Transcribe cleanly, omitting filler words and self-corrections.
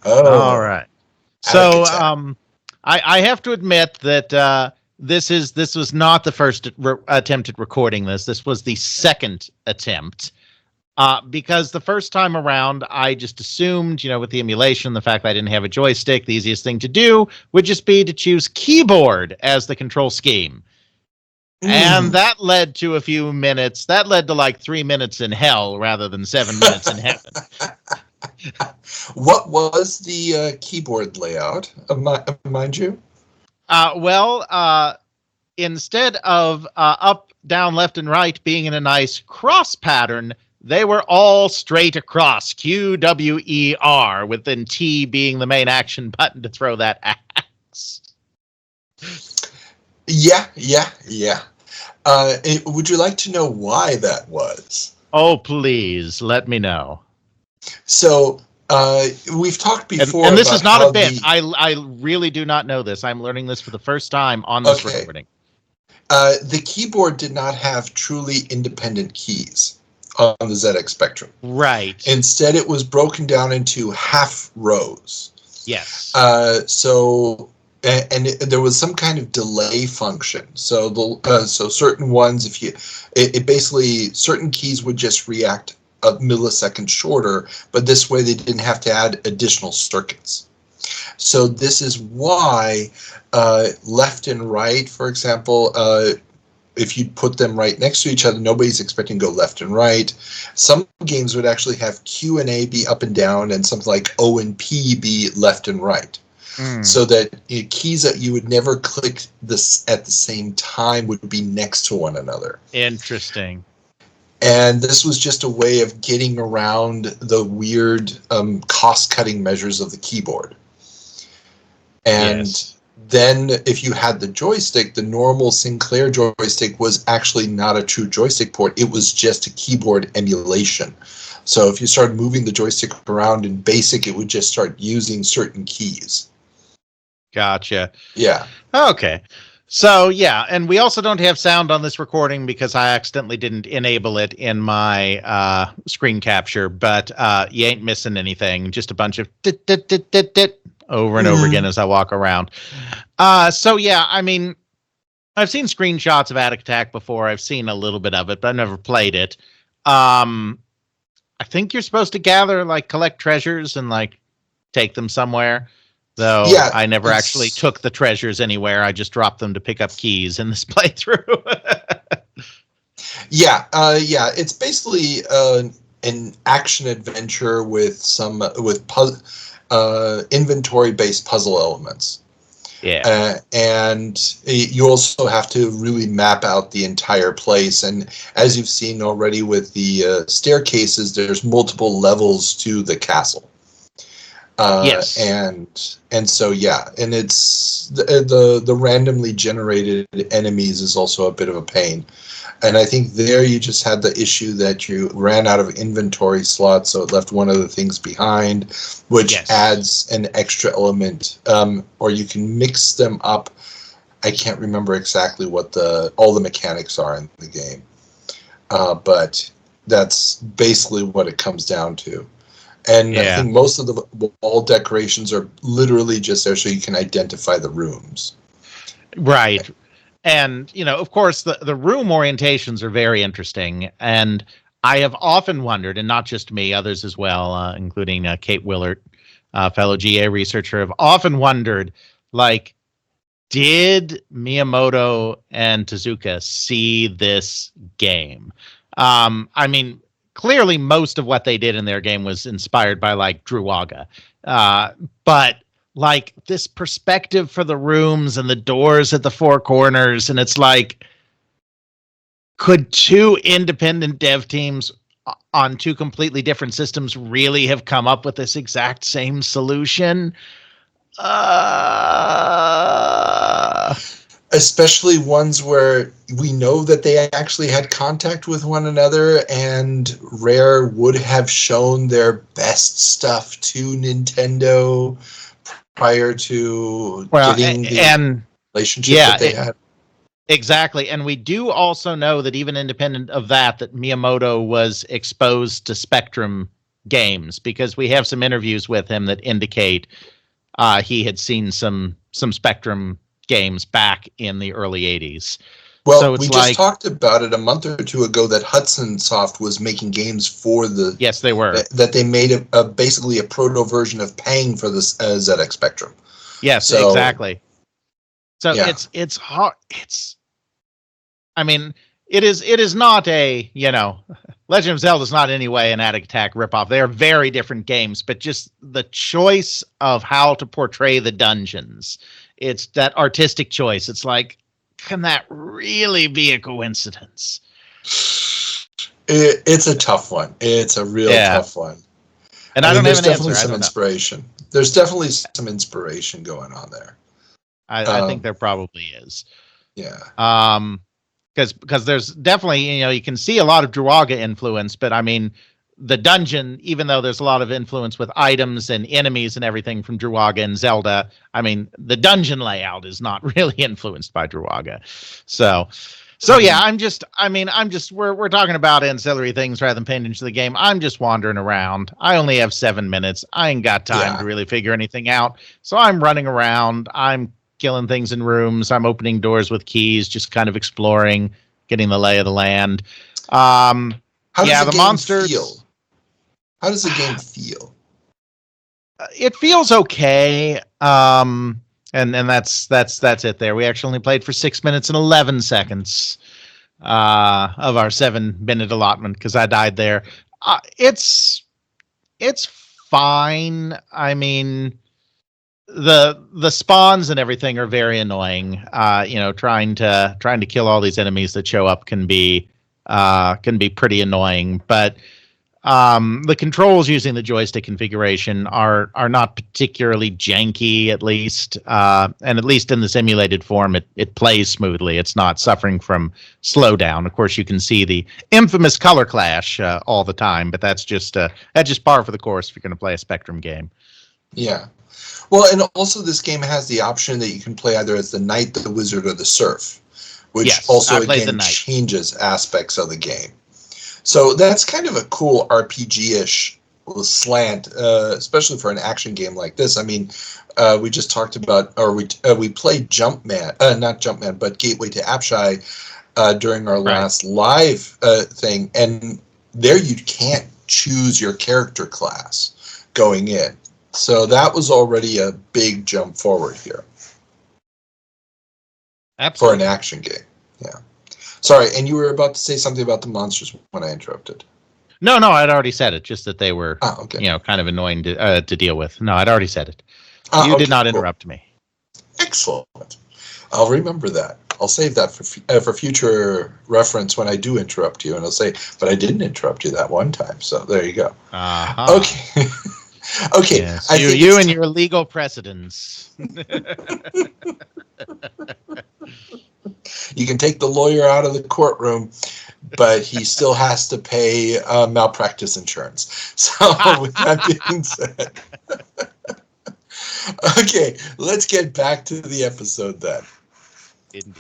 All Oh, right. Atic So attack. I have to admit that this was not the first attempt at recording this. This was the second attempt. Because the first time around, I just assumed, with the emulation, the fact that I didn't have a joystick, the easiest thing to do would just be to choose keyboard as the control scheme. And Mm. that led to a few minutes. That led to like 3 minutes in hell rather than 7 minutes in heaven. What was the keyboard layout, mind you? Well, instead of up, down, left, and right being in a nice cross pattern, they were all straight across. Q, W, E, R, with then T being the main action button to throw that axe. Yeah. Would you like to know why that was? Oh, please, let me know. So, we've talked before and this about is not how a bit. I really do not know this. I'm learning this for the first time on this recording. The keyboard did not have truly independent keys on the ZX Spectrum. Right. Instead, it was broken down into half rows. Yes. There was some kind of delay function. So so certain ones, it basically, certain keys would just react a millisecond shorter, but this way they didn't have to add additional circuits. So this is why left and right, for example, if you put them right next to each other, nobody's expecting to go left and right. Some games would actually have Q and A be up and down, and something like O and P be left and right. So that keys that you would never click this at the same time would be next to one another. Interesting. And this was just a way of getting around the weird cost-cutting measures of the keyboard. And then if you had the joystick, the normal Sinclair joystick was actually not a true joystick port. It was just a keyboard emulation. So if you started moving the joystick around in BASIC, it would just start using certain keys. Gotcha. Yeah. Okay. So, yeah, and we also don't have sound on this recording because I accidentally didn't enable it in my screen capture, but you ain't missing anything. Just a bunch of dit over and over again as I walk around. So, yeah, I mean, I've seen screenshots of Atic Attack before. I've seen a little bit of it, but I've never played it. I think you're supposed to collect treasures and, take them somewhere. Though yeah, I never actually took the treasures anywhere. I just dropped them to pick up keys in this playthrough. Yeah, it's basically an action adventure with some inventory-based puzzle elements. Yeah, and you also have to really map out the entire place. And as you've seen already with the staircases, there's multiple levels to the castle. Yes, and so yeah, and it's the randomly generated enemies is also a bit of a pain, and I think there you just had the issue that you ran out of inventory slots, so it left one of the things behind, which adds an extra element, or you can mix them up. I can't remember exactly what all the mechanics are in the game, but that's basically what it comes down to. And I think most of the wall decorations are literally just there so you can identify the rooms. Right. And, of course, the room orientations are very interesting. And I have often wondered, and not just me, others as well, including Kate Willert, fellow GA researcher, have often wondered, did Miyamoto and Tezuka see this game? I mean, clearly, most of what they did in their game was inspired by Drew Waga. But this perspective for the rooms and the doors at the four corners, and it's could two independent dev teams on two completely different systems really have come up with this exact same solution? Especially ones where we know that they actually had contact with one another, and Rare would have shown their best stuff to Nintendo prior to getting the relationship that they had. Exactly. And we do also know that even independent of that Miyamoto was exposed to Spectrum games, because we have some interviews with him that indicate he had seen some Spectrum games back in the early 80s. Well, so it's we just talked about it a month or two ago that Hudson Soft was making games for the... Yes, they were. That they made basically a proto version of Pang for the ZX Spectrum. Yes, so, exactly. So yeah. it's hard. I mean, it is not a, Legend of Zelda is not in any way an Atac ripoff. They are very different games, but just the choice of how to portray the dungeons, it's that artistic choice. It's like, can that really be a coincidence? It's a tough one. It's a real tough one. And I don't have an answer. There's definitely some inspiration. There's definitely some inspiration going on there. I think there probably is. Yeah. Because there's definitely, you can see a lot of Druaga influence, but I mean, the dungeon, even though there's a lot of influence with items and enemies and everything from Druaga and Zelda, I mean, the dungeon layout is not really influenced by Druaga. So yeah, we're talking about ancillary things rather than paying attention to the game. I'm just wandering around. I only have 7 minutes. I ain't got time to really figure anything out. So I'm running around. I'm killing things in rooms. I'm opening doors with keys, just kind of exploring, getting the lay of the land. How does the game monsters feel? How does the game feel? It feels okay. And that's it there. We actually only played for 6 minutes and 11 seconds of our 7-minute allotment because I died there. It's fine. I mean, the spawns and everything are very annoying. Trying to kill all these enemies that show up can be pretty annoying, but the controls using the joystick configuration are not particularly janky, at least, and at least in the simulated form, it plays smoothly. It's not suffering from slowdown. Of course, you can see the infamous color clash all the time, but that's just par for the course if you're going to play a Spectrum game. Yeah. Well, and also this game has the option that you can play either as the knight, the wizard, or the serf, which also again changes aspects of the game. So that's kind of a cool RPG-ish slant, especially for an action game like this. I mean, we just talked about, or we played not Jumpman, but Gateway to Apshai during our last live thing, and there you can't choose your character class going in. So that was already a big jump forward here. Absolutely. For an action game. Yeah. Sorry, and you were about to say something about the monsters when I interrupted. No, I'd already said it. Just that they were, kind of annoying to deal with. No, I'd already said it. You did not interrupt me. Excellent. I'll remember that. I'll save that for future reference when I do interrupt you, and I'll say, but I didn't interrupt you that one time. So there you go. Uh-huh. Okay. Okay. Yes, you and your legal precedents. You can take the lawyer out of the courtroom, but he still has to pay malpractice insurance. So with that being said, okay, let's get back to the episode then. Indeed.